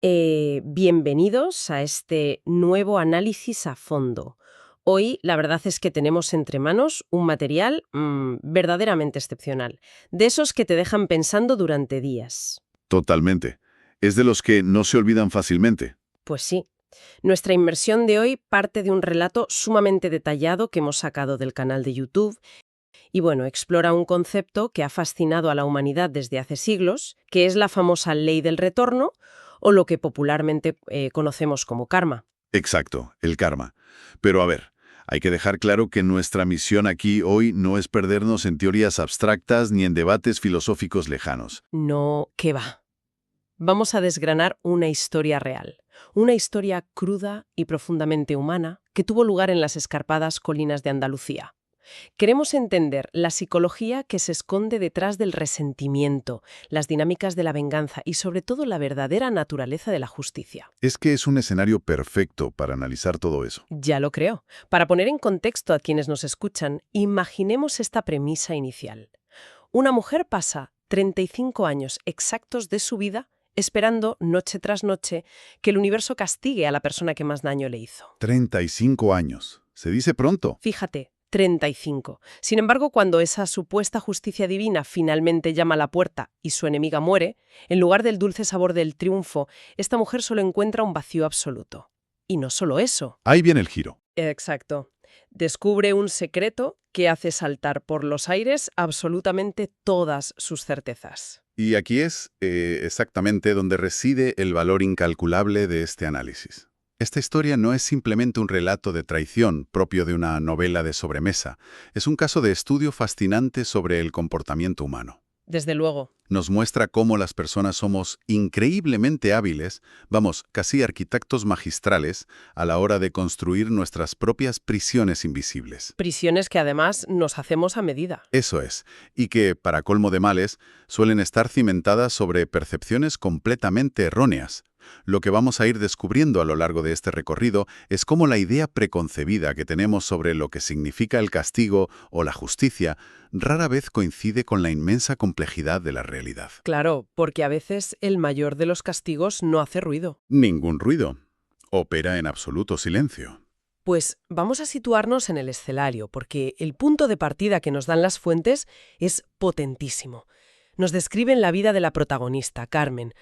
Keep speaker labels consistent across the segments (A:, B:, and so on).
A: Bienvenidos a este nuevo análisis a fondo. Hoy la verdad es que tenemos entre manos un material verdaderamente excepcional, de esos que te dejan pensando durante días.
B: Totalmente. Es de los que no se olvidan fácilmente.
A: Pues sí, nuestra inmersión de hoy parte de un relato sumamente detallado que hemos sacado del canal de YouTube y bueno, explora un concepto que ha fascinado a la humanidad desde hace siglos, que es la famosa ley del retorno o lo que popularmente conocemos como karma.
B: Exacto, el karma. Pero a ver, hay que dejar claro que nuestra misión aquí hoy no es perdernos en teorías abstractas ni en debates filosóficos lejanos.
A: No, ¿qué va? Vamos a desgranar una historia real, una historia cruda y profundamente humana que tuvo lugar en las escarpadas colinas de Andalucía. Queremos entender la psicología que se esconde detrás del resentimiento, las dinámicas de la venganza y sobre todo la verdadera naturaleza de la justicia.
B: Es que es un escenario perfecto para analizar todo eso.
A: Ya lo creo. Para poner en contexto a quienes nos escuchan, imaginemos esta premisa inicial. Una mujer pasa 35 años exactos de su vida esperando noche tras noche que el universo castigue a la persona que más daño le hizo.
B: 35 años. Se dice pronto.
A: Fíjate, 35. Sin embargo, cuando esa supuesta justicia divina finalmente llama a la puerta y su enemiga muere, en lugar del dulce sabor del triunfo, esta mujer solo encuentra un vacío absoluto. Y no solo eso.
B: Ahí viene el giro.
A: Exacto. Descubre un secreto que hace saltar por los aires absolutamente todas sus certezas.
B: Y aquí es exactamente donde reside el valor incalculable de este análisis. Esta historia no es simplemente un relato de traición propio de una novela de sobremesa. Es un caso de estudio fascinante sobre el comportamiento humano.
A: Desde luego.
B: Nos muestra cómo las personas somos increíblemente hábiles, vamos, casi arquitectos magistrales, a la hora de construir nuestras propias prisiones invisibles.
A: Prisiones que además nos hacemos a medida.
B: Eso es, y que, para colmo de males, suelen estar cimentadas sobre percepciones completamente erróneas. Lo que vamos a ir descubriendo a lo largo de este recorrido es cómo la idea preconcebida que tenemos sobre lo que significa el castigo o la justicia rara vez coincide con la inmensa complejidad de la realidad.
A: Claro, porque a veces el mayor de los castigos no hace ruido.
B: Ningún ruido. Opera en absoluto silencio.
A: Pues vamos a situarnos en el escenario, porque el punto de partida que nos dan las fuentes es potentísimo. Nos describen la vida de la protagonista, Carmen.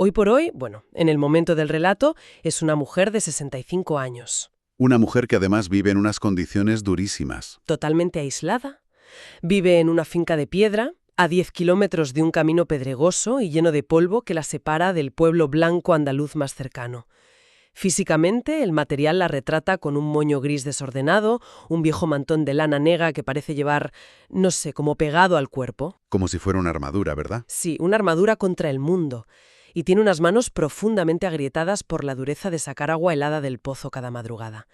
A: Hoy por hoy, bueno, en el momento del relato, es una mujer de 65 años.
B: Una mujer que además vive en unas condiciones durísimas.
A: Totalmente aislada. Vive en una finca de piedra, a 10 kilómetros de un camino pedregoso y lleno de polvo que la separa del pueblo blanco andaluz más cercano. Físicamente, el material la retrata con un moño gris desordenado, un viejo mantón de lana negra que parece llevar, no sé, como pegado al cuerpo.
B: Como si fuera una armadura, ¿verdad?
A: Sí, una armadura contra el mundo. Y tiene unas manos profundamente agrietadas por la dureza de sacar agua helada del pozo cada madrugada.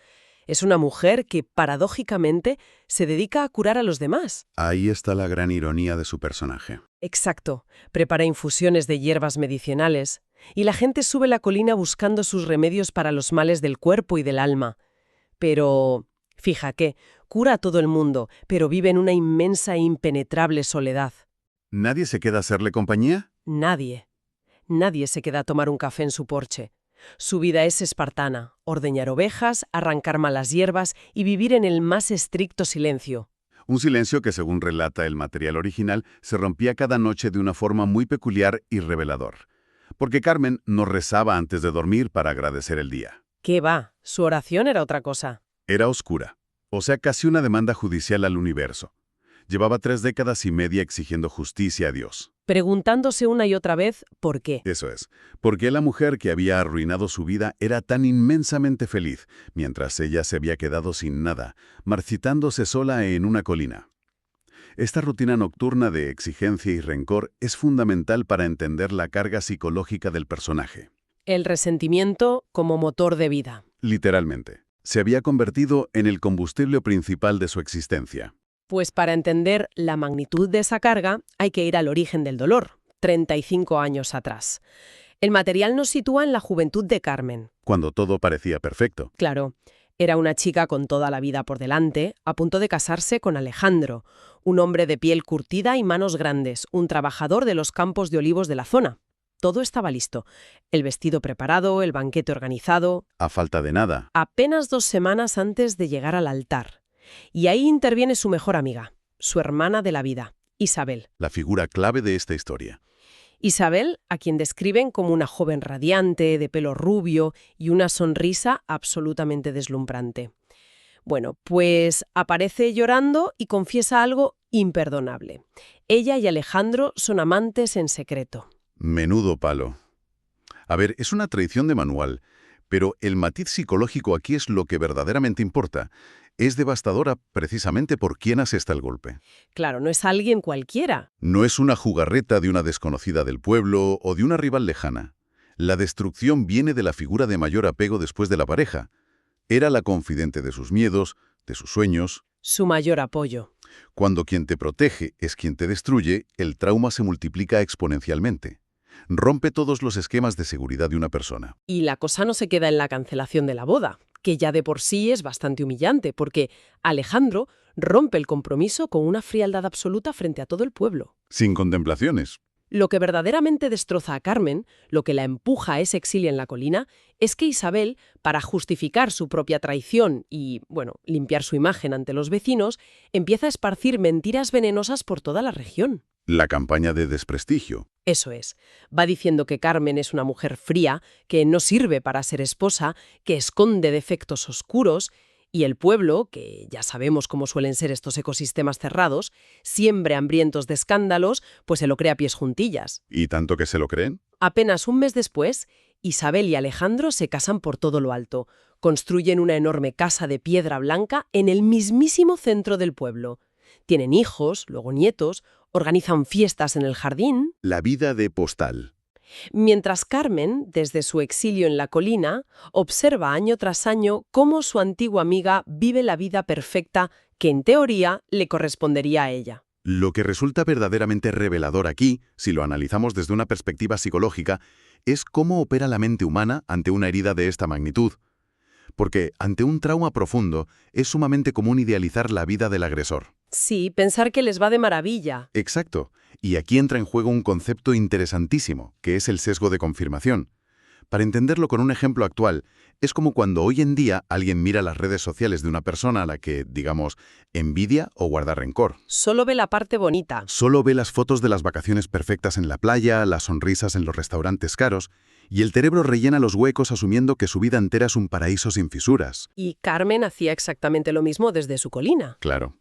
A: Es una mujer que, paradójicamente, se dedica a curar a los demás.
B: Ahí está la gran ironía de su personaje.
A: Exacto. Prepara infusiones de hierbas medicinales, y la gente sube la colina buscando sus remedios para los males del cuerpo y del alma. Pero, fija que, cura a todo el mundo, pero vive en una inmensa e impenetrable soledad.
B: ¿Nadie se queda a hacerle compañía?
A: Nadie. Nadie se queda a tomar un café en su porche. Su vida es espartana, ordeñar ovejas, arrancar malas hierbas y vivir en el más estricto silencio.
B: Un silencio que, según relata el material original, se rompía cada noche de una forma muy peculiar y revelador. Porque Carmen no rezaba antes de dormir para agradecer el día.
A: ¿Qué va? Su oración era otra cosa.
B: Era oscura, o sea, casi una demanda judicial al universo. Llevaba 3 décadas y media exigiendo justicia a Dios.
A: Preguntándose una y otra vez por qué.
B: Eso es, porque la mujer que había arruinado su vida era tan inmensamente feliz, mientras ella se había quedado sin nada, marchitándose sola en una colina. Esta rutina nocturna de exigencia y rencor es fundamental para entender la carga psicológica del personaje.
A: El resentimiento como motor de vida.
B: Literalmente, se había convertido en el combustible principal de su existencia.
A: Pues para entender la magnitud de esa carga hay que ir al origen del dolor, 35 años atrás. El material nos sitúa en la juventud de Carmen.
B: Cuando todo parecía perfecto.
A: Claro, era una chica con toda la vida por delante, a punto de casarse con Alejandro, un hombre de piel curtida y manos grandes, un trabajador de los campos de olivos de la zona. todo estaba listo. El vestido preparado, el banquete organizado.
B: A falta de nada.
A: Apenas 2 semanas antes de llegar al altar. Y ahí interviene su mejor amiga, su hermana de la vida, Isabel.
B: La figura clave de esta historia.
A: Isabel, a quien describen como una joven radiante, de pelo rubio y una sonrisa absolutamente deslumbrante. Bueno, pues aparece llorando y confiesa algo imperdonable. Ella y Alejandro son amantes en secreto.
B: Menudo palo. A ver, es una traición de manual, pero el matiz psicológico aquí es lo que verdaderamente importa. Es devastadora precisamente por quién asesta el golpe.
A: Claro, no es alguien cualquiera.
B: No es una jugarreta de una desconocida del pueblo o de una rival lejana. La destrucción viene de la figura de mayor apego después de la pareja. Era la confidente de sus miedos, de sus sueños.
A: Su mayor apoyo.
B: Cuando quien te protege es quien te destruye, el trauma se multiplica exponencialmente. Rompe todos los esquemas de seguridad de una persona.
A: Y la cosa no se queda en la cancelación de la boda, que ya de por sí es bastante humillante, porque Alejandro rompe el compromiso con una frialdad absoluta frente a todo el pueblo.
B: Sin contemplaciones.
A: Lo que verdaderamente destroza a Carmen, lo que la empuja a ese exilio en la colina, es que Isabel, para justificar su propia traición y, bueno, limpiar su imagen ante los vecinos, empieza a esparcir mentiras venenosas por toda la región.
B: La campaña de desprestigio.
A: Eso es. Va diciendo que Carmen es una mujer fría, que no sirve para ser esposa, que esconde defectos oscuros, y el pueblo, que ya sabemos cómo suelen ser estos ecosistemas cerrados, siempre hambrientos de escándalos, pues se lo cree a pies juntillas.
B: ¿Y tanto que se lo creen?
A: Apenas un mes después, Isabel y Alejandro se casan por todo lo alto. Construyen una enorme casa de piedra blanca en el mismísimo centro del pueblo. Tienen hijos, luego nietos, organizan fiestas en el jardín.
B: La vida de postal.
A: Mientras Carmen, desde su exilio en la colina, observa año tras año cómo su antigua amiga vive la vida perfecta que en teoría le correspondería a ella.
B: Lo que resulta verdaderamente revelador aquí, si lo analizamos desde una perspectiva psicológica, es cómo opera la mente humana ante una herida de esta magnitud. Porque ante un trauma profundo es sumamente común idealizar la vida del agresor.
A: Sí, pensar que les va de maravilla.
B: Exacto. Y aquí entra en juego un concepto interesantísimo, que es el sesgo de confirmación. Para entenderlo con un ejemplo actual, es como cuando hoy en día alguien mira las redes sociales de una persona a la que, digamos, envidia o guarda rencor.
A: Solo ve la parte bonita.
B: Solo ve las fotos de las vacaciones perfectas en la playa, las sonrisas en los restaurantes caros, y el cerebro rellena los huecos asumiendo que su vida entera es un paraíso sin fisuras.
A: Y Carmen hacía exactamente lo mismo desde su colina.
B: Claro.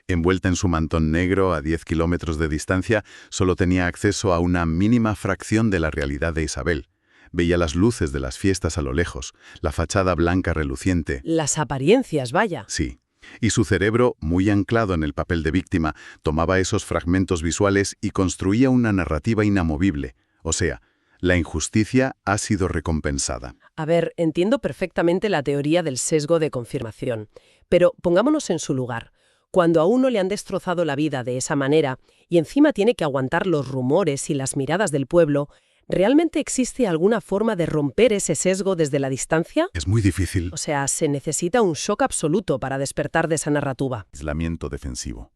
B: Envuelta en su mantón negro a 10 kilómetros de distancia, solo tenía acceso a una mínima fracción de la realidad de Isabel. Veía las luces de las fiestas a lo lejos, la fachada blanca reluciente.
A: Las apariencias, vaya.
B: Sí. Y su cerebro, muy anclado en el papel de víctima, tomaba esos fragmentos visuales y construía una narrativa inamovible. O sea, la injusticia ha sido recompensada.
A: A ver, entiendo perfectamente la teoría del sesgo de confirmación, pero pongámonos en su lugar. Cuando a uno le han destrozado la vida de esa manera y encima tiene que aguantar los rumores y las miradas del pueblo, ¿realmente existe alguna forma de romper ese sesgo desde la distancia?
B: Es muy difícil.
A: O sea, se necesita un shock absoluto para despertar de esa narrativa.
B: Aislamiento defensivo.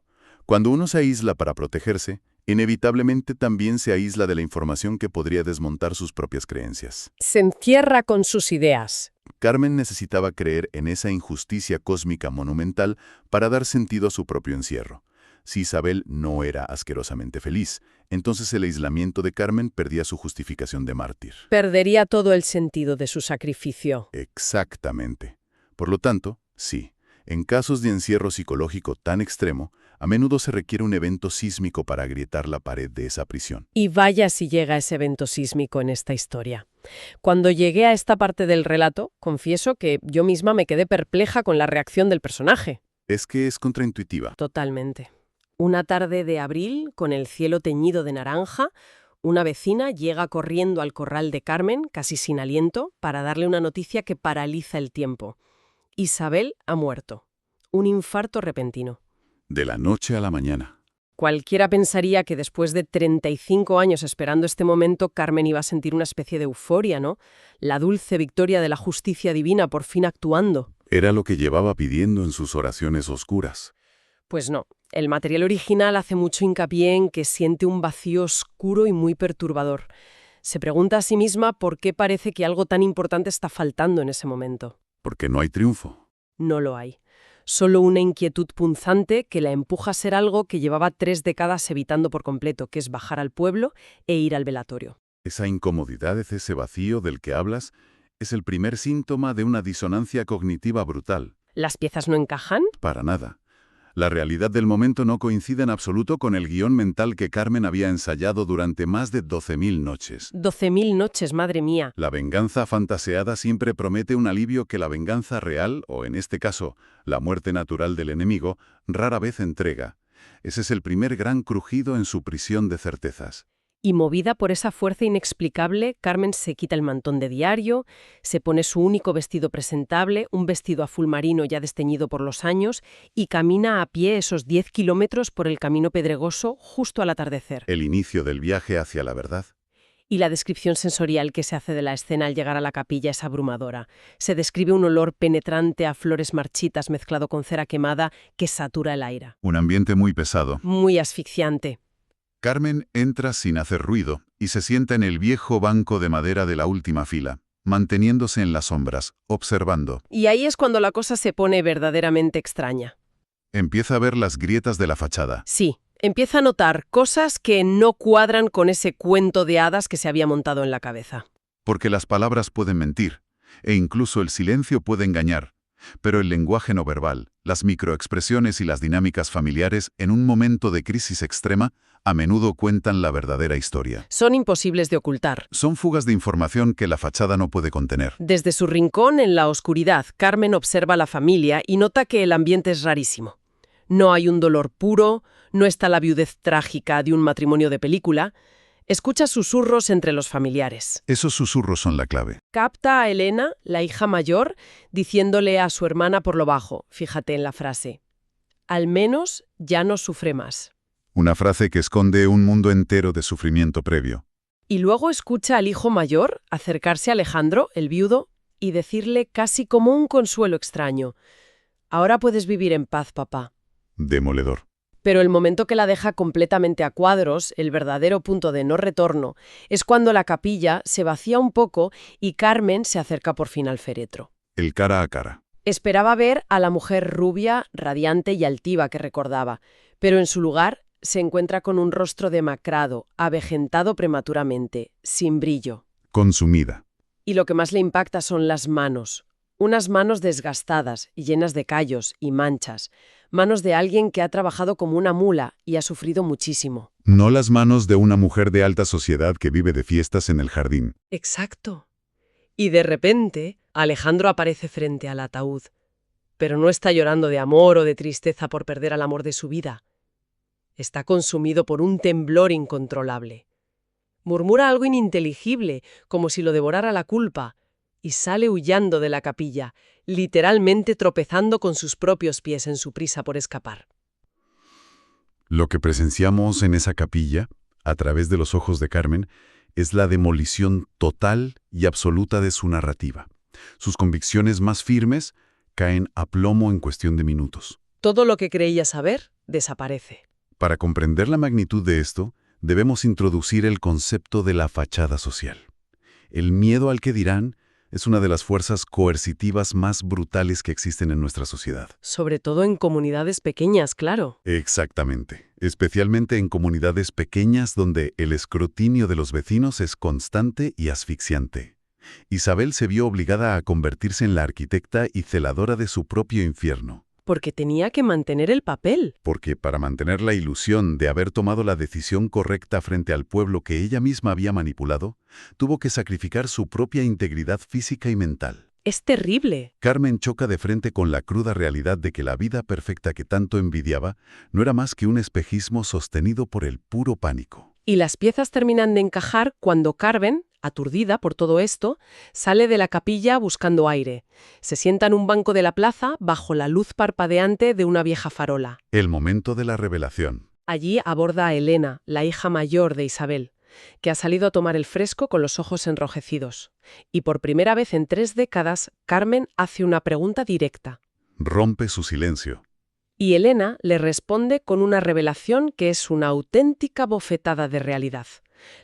B: Cuando uno se aísla para protegerse, inevitablemente también se aísla de la información que podría desmontar sus propias creencias.
A: Se encierra con sus ideas.
B: Carmen necesitaba creer en esa injusticia cósmica monumental para dar sentido a su propio encierro. Si Isabel no era asquerosamente feliz, entonces el aislamiento de Carmen perdía su justificación de mártir.
A: Perdería todo el sentido de su sacrificio.
B: Exactamente. Por lo tanto, sí, en casos de encierro psicológico tan extremo, a menudo se requiere un evento sísmico para agrietar la pared de esa prisión.
A: Y vaya si llega ese evento sísmico en esta historia. Cuando llegué a esta parte del relato, confieso que yo misma me quedé perpleja con la reacción del personaje.
B: Es que es contraintuitiva.
A: Totalmente. Una tarde de abril, con el cielo teñido de naranja, una vecina llega corriendo al corral de Carmen, casi sin aliento, para darle una noticia que paraliza el tiempo. Isabel ha muerto. Un infarto repentino.
B: De la noche a la mañana.
A: Cualquiera pensaría que después de 35 años esperando este momento, Carmen iba a sentir una especie de euforia, ¿no? La dulce victoria de la justicia divina por fin actuando.
B: Era lo que llevaba pidiendo en sus oraciones oscuras.
A: Pues no. El material original hace mucho hincapié en que siente un vacío oscuro y muy perturbador. Se pregunta a sí misma por qué parece que algo tan importante está faltando en ese momento.
B: Porque no hay triunfo.
A: No lo hay. Solo una inquietud punzante que la empuja a ser algo que llevaba 3 décadas evitando por completo, que es bajar al pueblo e ir al velatorio.
B: Esa incomodidad, ese vacío del que hablas, es el primer síntoma de una disonancia cognitiva brutal.
A: ¿Las piezas no encajan?
B: Para nada. La realidad del momento no coincide en absoluto con el guión mental que Carmen había ensayado durante más de 12.000 noches.
A: 12.000 noches, madre mía.
B: La venganza fantaseada siempre promete un alivio que la venganza real, o en este caso, la muerte natural del enemigo, rara vez entrega. Ese es el primer gran crujido en su prisión de certezas.
A: Y movida por esa fuerza inexplicable, Carmen se quita el mantón de diario, se pone su único vestido presentable, un vestido azul marino ya desteñido por los años, y camina a pie esos 10 kilómetros por el camino pedregoso justo al atardecer.
B: El inicio del viaje hacia la verdad.
A: Y la descripción sensorial que se hace de la escena al llegar a la capilla es abrumadora. Se describe un olor penetrante a flores marchitas mezclado con cera quemada que satura el aire.
B: Un ambiente muy pesado.
A: Muy asfixiante.
B: Carmen entra sin hacer ruido y se sienta en el viejo banco de madera de la última fila, manteniéndose en las sombras, observando.
A: Y ahí es cuando la cosa se pone verdaderamente extraña.
B: Empieza a ver las grietas de la fachada.
A: Sí, empieza a notar cosas que no cuadran con ese cuento de hadas que se había montado en la cabeza.
B: Porque las palabras pueden mentir, e incluso el silencio puede engañar. Pero el lenguaje no verbal, las microexpresiones y las dinámicas familiares en un momento de crisis extrema a menudo cuentan la verdadera historia.
A: Son imposibles de ocultar.
B: Son fugas de información que la fachada no puede contener.
A: Desde su rincón en la oscuridad, Carmen observa a la familia y nota que el ambiente es rarísimo. No hay un dolor puro, no está la viudez trágica de un matrimonio de película. Escucha susurros entre los familiares.
B: Esos susurros son la clave.
A: Capta a Elena, la hija mayor, diciéndole a su hermana por lo bajo, fíjate en la frase, al menos ya no sufre más.
B: Una frase que esconde un mundo entero de sufrimiento previo.
A: Y luego escucha al hijo mayor acercarse a Alejandro, el viudo, y decirle casi como un consuelo extraño, ahora puedes vivir en paz, papá.
B: Demoledor.
A: Pero el momento que la deja completamente a cuadros, el verdadero punto de no retorno, es cuando la capilla se vacía un poco y Carmen se acerca por fin al féretro.
B: El cara a cara.
A: Esperaba ver a la mujer rubia, radiante y altiva que recordaba, pero en su lugar se encuentra con un rostro demacrado, avejentado prematuramente, sin brillo.
B: Consumida.
A: Y lo que más le impacta son las manos. Unas manos desgastadas, llenas de callos y manchas. Manos de alguien que ha trabajado como una mula y ha sufrido muchísimo.
B: No las manos de una mujer de alta sociedad que vive de fiestas en el jardín.
A: Exacto. Y de repente, Alejandro aparece frente al ataúd. Pero no está llorando de amor o de tristeza por perder al amor de su vida. Está consumido por un temblor incontrolable. Murmura algo ininteligible, como si lo devorara la culpa, y sale huyendo de la capilla, literalmente tropezando con sus propios pies en su prisa por escapar.
B: Lo que presenciamos en esa capilla, a través de los ojos de Carmen, es la demolición total y absoluta de su narrativa. Sus convicciones más firmes caen a plomo en cuestión de minutos.
A: Todo lo que creía saber desaparece.
B: Para comprender la magnitud de esto, debemos introducir el concepto de la fachada social. El miedo al que dirán es una de las fuerzas coercitivas más brutales que existen en nuestra sociedad.
A: Sobre todo en comunidades pequeñas, claro.
B: Exactamente. Especialmente en comunidades pequeñas donde el escrutinio de los vecinos es constante y asfixiante. Isabel se vio obligada a convertirse en la arquitecta y celadora de su propio infierno.
A: Porque tenía que mantener el papel.
B: Porque para mantener la ilusión de haber tomado la decisión correcta frente al pueblo que ella misma había manipulado, tuvo que sacrificar su propia integridad física y mental.
A: Es terrible.
B: Carmen choca de frente con la cruda realidad de que la vida perfecta que tanto envidiaba no era más que un espejismo sostenido por el puro pánico.
A: Y las piezas terminan de encajar cuando Carmen, aturdida por todo esto, sale de la capilla buscando aire. Se sienta en un banco de la plaza bajo la luz parpadeante de una vieja farola.
B: El momento de la revelación.
A: Allí aborda a Elena, la hija mayor de Isabel, que ha salido a tomar el fresco con los ojos enrojecidos. Y por primera vez en 3 décadas, Carmen hace una pregunta directa.
B: Rompe su silencio.
A: Y Elena le responde con una revelación que es una auténtica bofetada de realidad.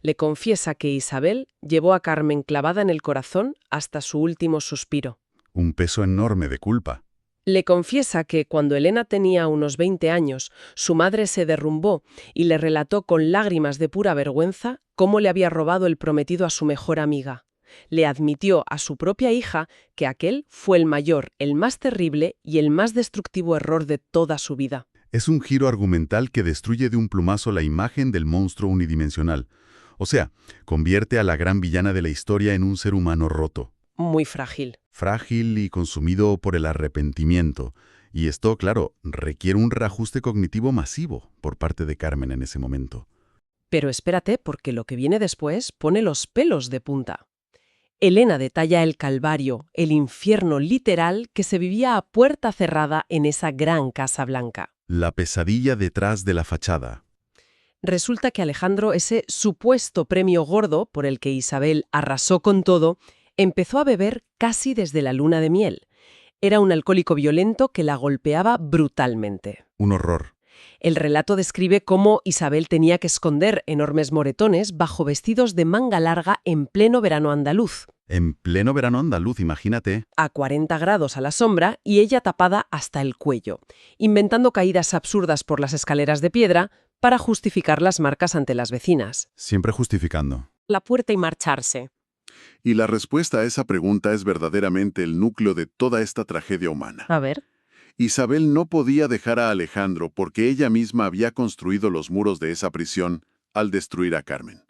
A: Le confiesa que Isabel llevó a Carmen clavada en el corazón hasta su último suspiro.
B: Un peso enorme de culpa.
A: Le confiesa que cuando Elena tenía unos 20 años, su madre se derrumbó y le relató con lágrimas de pura vergüenza cómo le había robado el prometido a su mejor amiga. Le admitió a su propia hija que aquel fue el mayor, el más terrible y el más destructivo error de toda su vida.
B: Es un giro argumental que destruye de un plumazo la imagen del monstruo unidimensional. O sea, convierte a la gran villana de la historia en un ser humano roto.
A: Muy frágil.
B: Frágil y consumido por el arrepentimiento. Y esto, claro, requiere un reajuste cognitivo masivo por parte de Carmen en ese momento.
A: Pero espérate, porque lo que viene después pone los pelos de punta. Elena detalla el calvario, el infierno literal que se vivía a puerta cerrada en esa gran Casa Blanca.
B: La pesadilla detrás de la fachada.
A: Resulta que Alejandro, ese supuesto premio gordo por el que Isabel arrasó con todo, empezó a beber casi desde la luna de miel. Era un alcohólico violento que la golpeaba brutalmente.
B: Un horror.
A: El relato describe cómo Isabel tenía que esconder enormes moretones bajo vestidos de manga larga en pleno verano andaluz.
B: En pleno verano andaluz, imagínate.
A: A 40 grados a la sombra y ella tapada hasta el cuello, inventando caídas absurdas por las escaleras de piedra para justificar las marcas ante las vecinas.
B: Siempre justificando.
A: La puerta y marcharse.
C: Y la respuesta a esa pregunta es verdaderamente el núcleo de toda esta tragedia humana.
A: A ver.
C: Isabel no podía dejar a Alejandro porque ella misma había construido los muros de esa prisión al destruir a Carmen.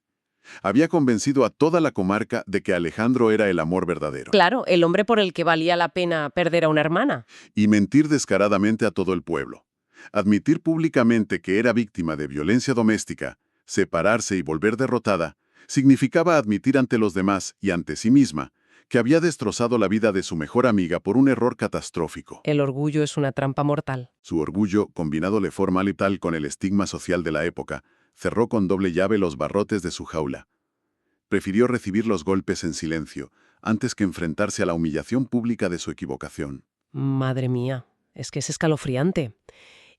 C: Había convencido a toda la comarca de que Alejandro era el amor verdadero.
A: Claro, el hombre por el que valía la pena perder a una hermana.
C: Y mentir descaradamente a todo el pueblo. Admitir públicamente que era víctima de violencia doméstica, separarse y volver derrotada, significaba admitir ante los demás y ante sí misma que había destrozado la vida de su mejor amiga por un error catastrófico.
A: El orgullo es una trampa mortal.
C: Su orgullo, combinado de forma letal con el estigma social de la época, cerró con doble llave los barrotes de su jaula. Prefirió recibir los golpes en silencio, antes que enfrentarse a la humillación pública de su equivocación.
A: Madre mía, es que es escalofriante.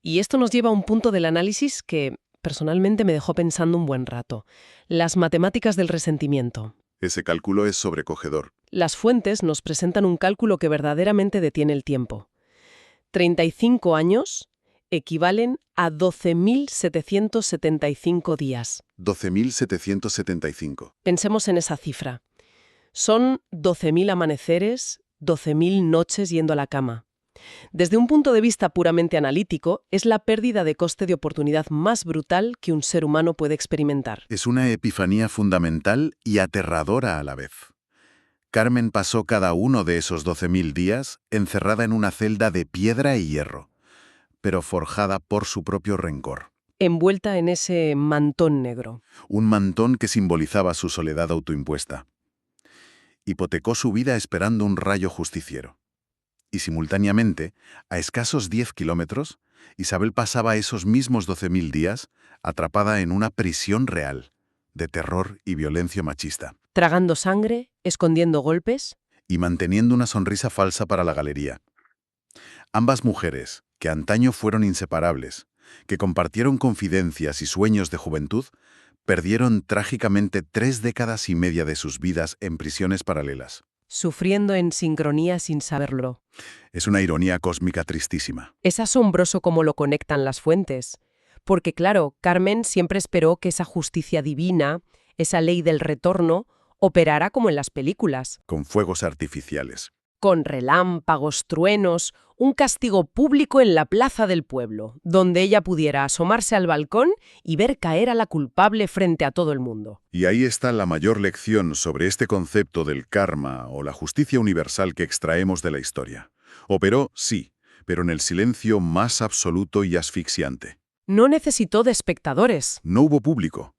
A: Y esto nos lleva a un punto del análisis que personalmente me dejó pensando un buen rato. Las matemáticas del resentimiento.
C: Ese cálculo es sobrecogedor.
A: Las fuentes nos presentan un cálculo que verdaderamente detiene el tiempo. 35 años equivalen a 12.775 días.
C: 12.775.
A: Pensemos en esa cifra. Son 12.000 amaneceres, 12.000 noches yendo a la cama. Desde un punto de vista puramente analítico, es la pérdida de coste de oportunidad más brutal que un ser humano puede experimentar.
B: Es una epifanía fundamental y aterradora a la vez. Carmen pasó cada uno de esos 12.000 días encerrada en una celda de piedra y hierro, pero forjada por su propio rencor.
A: Envuelta en ese mantón negro.
B: Un mantón que simbolizaba su soledad autoimpuesta. Hipotecó su vida esperando un rayo justiciero. Y simultáneamente, a escasos 10 kilómetros, Isabel pasaba esos mismos 12.000 días atrapada en una prisión real, de terror y violencia machista.
A: Tragando sangre, escondiendo golpes.
B: Y manteniendo una sonrisa falsa para la galería. Ambas mujeres, que antaño fueron inseparables, que compartieron confidencias y sueños de juventud, perdieron trágicamente 3 décadas y media de sus vidas en prisiones paralelas.
A: Sufriendo en sincronía sin saberlo.
B: Es una ironía cósmica tristísima.
A: Es asombroso cómo lo conectan las fuentes. Porque claro, Carmen siempre esperó que esa justicia divina, esa ley del retorno, operara como en las películas.
B: Con fuegos artificiales.
A: Con relámpagos, truenos, un castigo público en la plaza del pueblo, donde ella pudiera asomarse al balcón y ver caer a la culpable frente a todo el mundo.
B: Y ahí está la mayor lección sobre este concepto del karma o la justicia universal que extraemos de la historia. Operó, sí, pero en el silencio más absoluto y asfixiante.
A: No necesitó de espectadores.
B: No hubo público.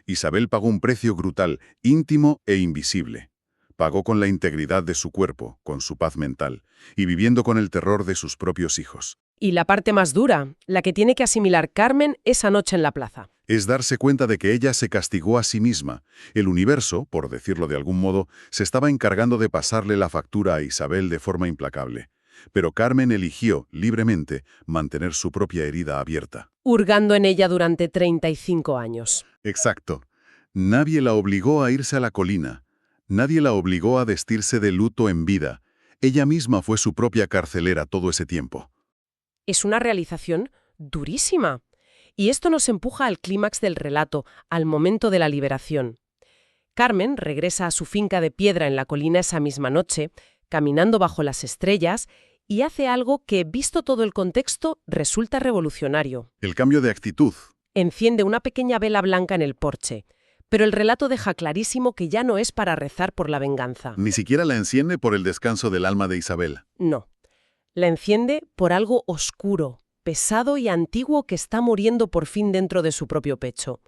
B: Isabel pagó un precio brutal, íntimo e invisible. Pagó con la integridad de su cuerpo, con su paz mental, y viviendo con el terror de sus propios hijos.
A: Y la parte más dura, la que tiene que asimilar Carmen esa noche en la plaza.
B: Es darse cuenta de que ella se castigó a sí misma. El universo, por decirlo de algún modo, se estaba encargando de pasarle la factura a Isabel de forma implacable. Pero Carmen eligió, libremente, mantener su propia herida abierta.
A: Hurgando en ella durante 35 años.
B: Exacto.
C: Nadie la obligó a irse a la colina. Nadie la obligó a vestirse de luto en vida. Ella misma fue su propia carcelera todo ese tiempo.
A: Es una realización durísima. Y esto nos empuja al clímax del relato, al momento de la liberación. Carmen regresa a su finca de piedra en la colina esa misma noche, caminando bajo las estrellas, y hace algo que, visto todo el contexto, resulta revolucionario.
C: El cambio de actitud.
A: Enciende una pequeña vela blanca en el porche, pero el relato deja clarísimo que ya no es para rezar por la venganza.
C: Ni siquiera la enciende por el descanso del alma de Isabel.
A: No. La enciende por algo oscuro, pesado y antiguo que está muriendo por fin dentro de su propio pecho.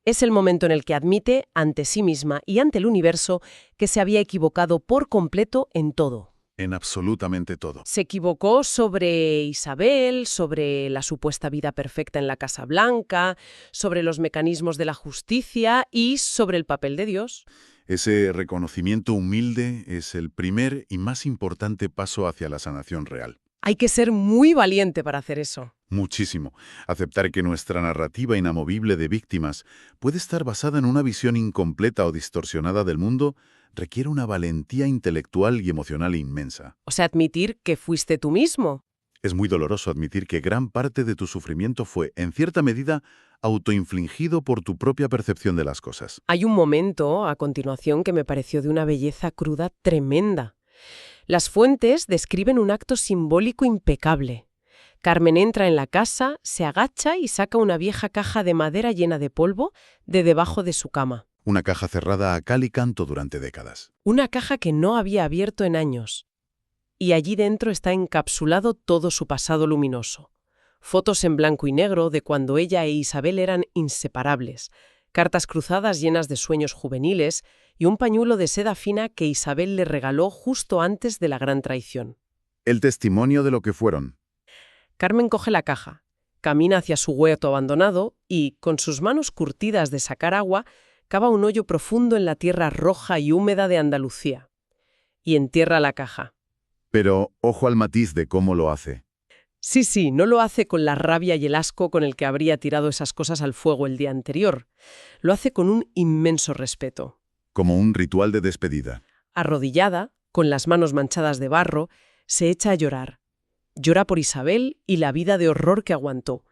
A: Es el momento en el que admite, ante sí misma y ante el universo, que se había equivocado por completo en todo.
C: En absolutamente todo.
A: Se equivocó sobre Isabel, sobre la supuesta vida perfecta en la Casa Blanca, sobre los mecanismos de la justicia y sobre el papel de Dios.
C: Ese reconocimiento humilde es el primer y más importante paso hacia la sanación real.
A: Hay que ser muy valiente para hacer eso.
C: Muchísimo. Aceptar que nuestra narrativa inamovible de víctimas puede estar basada en una visión incompleta o distorsionada del mundo requiere una valentía intelectual y emocional inmensa.
A: O sea, admitir que fuiste tú mismo.
C: Es muy doloroso admitir que gran parte de tu sufrimiento fue, en cierta medida, autoinfligido por tu propia percepción de las cosas.
A: Hay un momento, a continuación, que me pareció de una belleza cruda tremenda. Las fuentes describen un acto simbólico impecable. Carmen entra en la casa, se agacha y saca una vieja caja de madera llena de polvo de debajo de su cama.
C: Una caja cerrada a cal y canto durante décadas.
A: Una caja que no había abierto en años. Y allí dentro está encapsulado todo su pasado luminoso. Fotos en blanco y negro de cuando ella e Isabel eran inseparables, cartas cruzadas llenas de sueños juveniles y un pañuelo de seda fina que Isabel le regaló justo antes de la gran traición.
C: El testimonio de lo que fueron.
A: Carmen coge la caja, camina hacia su huerto abandonado y, con sus manos curtidas de sacar agua, cava un hoyo profundo en la tierra roja y húmeda de Andalucía. Y entierra la caja.
C: Pero ojo al matiz de cómo lo hace.
A: Sí, no lo hace con la rabia y el asco con el que habría tirado esas cosas al fuego el día anterior. Lo hace con un inmenso respeto.
C: Como un ritual de despedida.
A: Arrodillada, con las manos manchadas de barro, se echa a llorar. Llora por Isabel y la vida de horror que aguantó.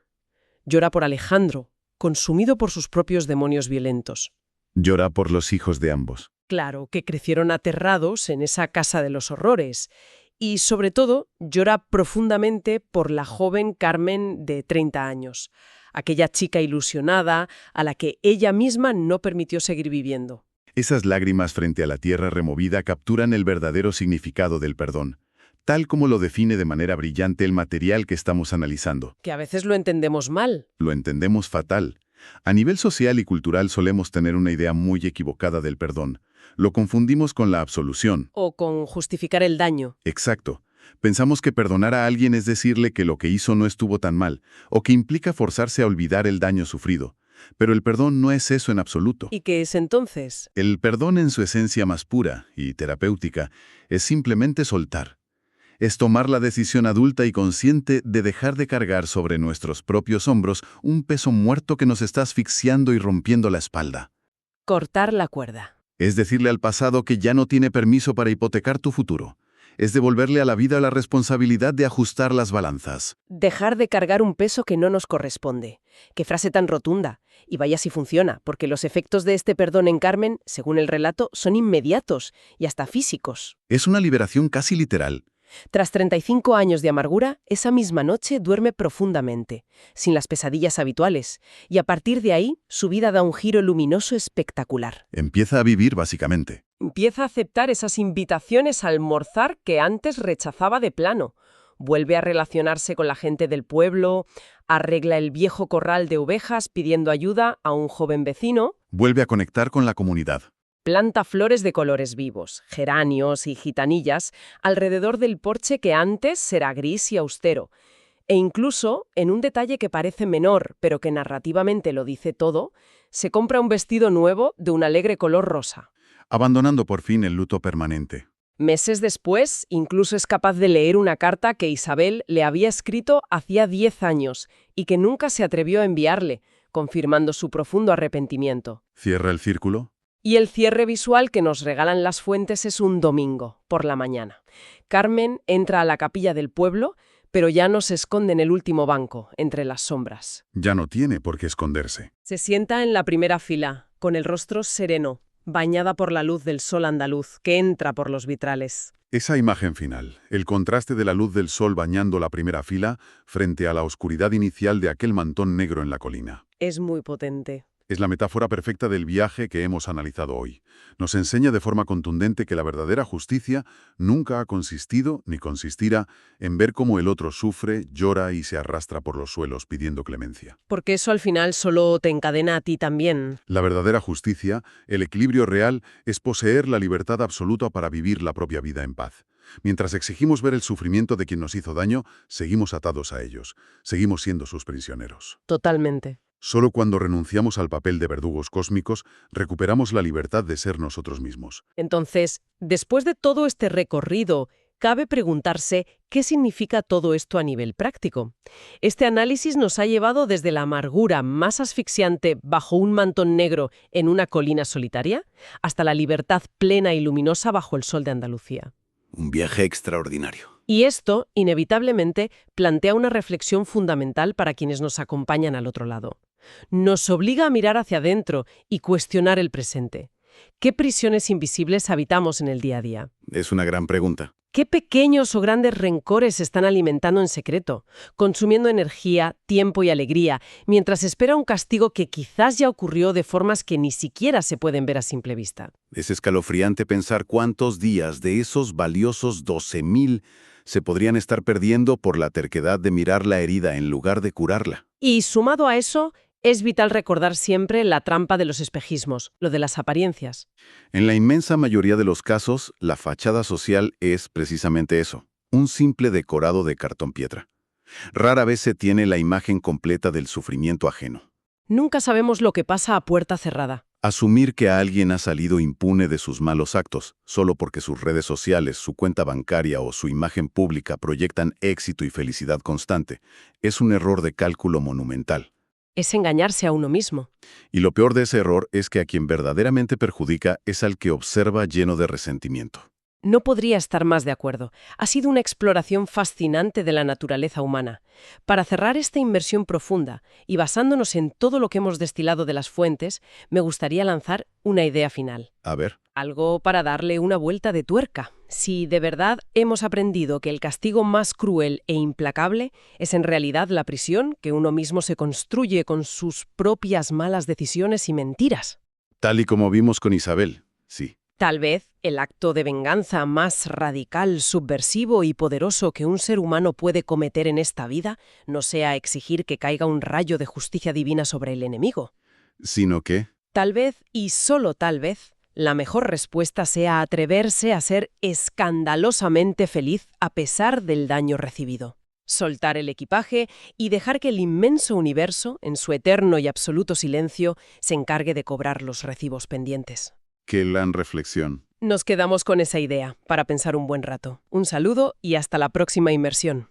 A: Llora por Alejandro, consumido por sus propios demonios violentos.
C: Llora por los hijos de ambos.
A: Claro, que crecieron aterrados en esa casa de los horrores. Y, sobre todo, llora profundamente por la joven Carmen de 30 años, aquella chica ilusionada a la que ella misma no permitió seguir viviendo.
C: Esas lágrimas frente a la tierra removida capturan el verdadero significado del perdón, tal como lo define de manera brillante el material que estamos analizando.
A: Que a veces lo entendemos mal.
C: Lo entendemos fatal. A nivel social y cultural solemos tener una idea muy equivocada del perdón. Lo confundimos con la absolución.
A: O con justificar el daño.
C: Exacto. Pensamos que perdonar a alguien es decirle que lo que hizo no estuvo tan mal, o que implica forzarse a olvidar el daño sufrido. Pero el perdón no es eso en absoluto.
A: ¿Y qué es entonces?
C: El perdón en su esencia más pura y terapéutica es simplemente soltar. Es tomar la decisión adulta y consciente de dejar de cargar sobre nuestros propios hombros un peso muerto que nos está asfixiando y rompiendo la espalda.
A: Cortar la cuerda.
C: Es decirle al pasado que ya no tiene permiso para hipotecar tu futuro. Es devolverle a la vida la responsabilidad de ajustar las balanzas.
A: Dejar de cargar un peso que no nos corresponde. Qué frase tan rotunda. Y vaya si funciona, porque los efectos de este perdón en Carmen, según el relato, son inmediatos y hasta físicos.
C: Es una liberación casi literal.
A: Tras 35 años de amargura, esa misma noche duerme profundamente, sin las pesadillas habituales, y a partir de ahí, su vida da un giro luminoso espectacular.
C: Empieza a vivir básicamente.
A: Empieza a aceptar esas invitaciones a almorzar que antes rechazaba de plano. Vuelve a relacionarse con la gente del pueblo, arregla el viejo corral de ovejas pidiendo ayuda a un joven vecino.
C: Vuelve a conectar con la comunidad.
A: Planta flores de colores vivos, geranios y gitanillas, alrededor del porche que antes era gris y austero. E incluso, en un detalle que parece menor, pero que narrativamente lo dice todo, se compra un vestido nuevo de un alegre color rosa.
C: Abandonando por fin el luto permanente.
A: Meses después, incluso es capaz de leer una carta que Isabel le había escrito hacía 10 años y que nunca se atrevió a enviarle, confirmando su profundo arrepentimiento.
C: ¿Cierra el círculo?
A: Y el cierre visual que nos regalan las fuentes es un domingo, por la mañana. Carmen entra a la capilla del pueblo, pero ya no se esconde en el último banco, entre las sombras.
C: Ya no tiene por qué esconderse.
A: Se sienta en la primera fila, con el rostro sereno, bañada por la luz del sol andaluz que entra por los vitrales.
C: Esa imagen final, el contraste de la luz del sol bañando la primera fila frente a la oscuridad inicial de aquel mantón negro en la colina.
A: Es muy potente.
C: Es la metáfora perfecta del viaje que hemos analizado hoy. Nos enseña de forma contundente que la verdadera justicia nunca ha consistido ni consistirá en ver cómo el otro sufre, llora y se arrastra por los suelos pidiendo clemencia.
A: Porque eso al final solo te encadena a ti también.
C: La verdadera justicia, el equilibrio real, es poseer la libertad absoluta para vivir la propia vida en paz. Mientras exigimos ver el sufrimiento de quien nos hizo daño, seguimos atados a ellos, seguimos siendo sus prisioneros.
A: Totalmente.
C: Solo cuando renunciamos al papel de verdugos cósmicos, recuperamos la libertad de ser nosotros mismos.
A: Entonces, después de todo este recorrido, cabe preguntarse qué significa todo esto a nivel práctico. Este análisis nos ha llevado desde la amargura más asfixiante bajo un mantón negro en una colina solitaria, hasta la libertad plena y luminosa bajo el sol de Andalucía.
B: Un viaje extraordinario.
A: Y esto, inevitablemente, plantea una reflexión fundamental para quienes nos acompañan al otro lado. Nos obliga a mirar hacia adentro y cuestionar el presente. ¿Qué prisiones invisibles habitamos en el día a día?
B: Es una gran pregunta.
A: ¿Qué pequeños o grandes rencores se están alimentando en secreto, consumiendo energía, tiempo y alegría, mientras espera un castigo que quizás ya ocurrió de formas que ni siquiera se pueden ver a simple vista?
B: Es escalofriante pensar cuántos días de esos valiosos 12.000 se podrían estar perdiendo por la terquedad de mirar la herida en lugar de curarla.
A: Y sumado a eso, es vital recordar siempre la trampa de los espejismos, lo de las apariencias.
B: En la inmensa mayoría de los casos, la fachada social es precisamente eso, un simple decorado de cartón piedra. Rara vez se tiene la imagen completa del sufrimiento ajeno.
A: Nunca sabemos lo que pasa a puerta cerrada.
B: Asumir que alguien ha salido impune de sus malos actos, solo porque sus redes sociales, su cuenta bancaria o su imagen pública proyectan éxito y felicidad constante, es un error de cálculo monumental.
A: Es engañarse a uno mismo.
B: Y lo peor de ese error es que a quien verdaderamente perjudica es al que observa lleno de resentimiento.
A: No podría estar más de acuerdo. Ha sido una exploración fascinante de la naturaleza humana. Para cerrar esta inmersión profunda y basándonos en todo lo que hemos destilado de las fuentes, me gustaría lanzar una idea final.
B: A ver.
A: Algo para darle una vuelta de tuerca. Si de verdad hemos aprendido que el castigo más cruel e implacable es en realidad la prisión que uno mismo se construye con sus propias malas decisiones y mentiras.
B: Tal y como vimos con Isabel, sí.
A: Tal vez el acto de venganza más radical, subversivo y poderoso que un ser humano puede cometer en esta vida no sea exigir que caiga un rayo de justicia divina sobre el enemigo.
B: Sino que...
A: Tal vez, y solo tal vez, la mejor respuesta sea atreverse a ser escandalosamente feliz a pesar del daño recibido. Soltar el equipaje y dejar que el inmenso universo, en su eterno y absoluto silencio, se encargue de cobrar los recibos pendientes.
B: Qué gran reflexión.
A: Nos quedamos con esa idea para pensar un buen rato. Un saludo y hasta la próxima inmersión.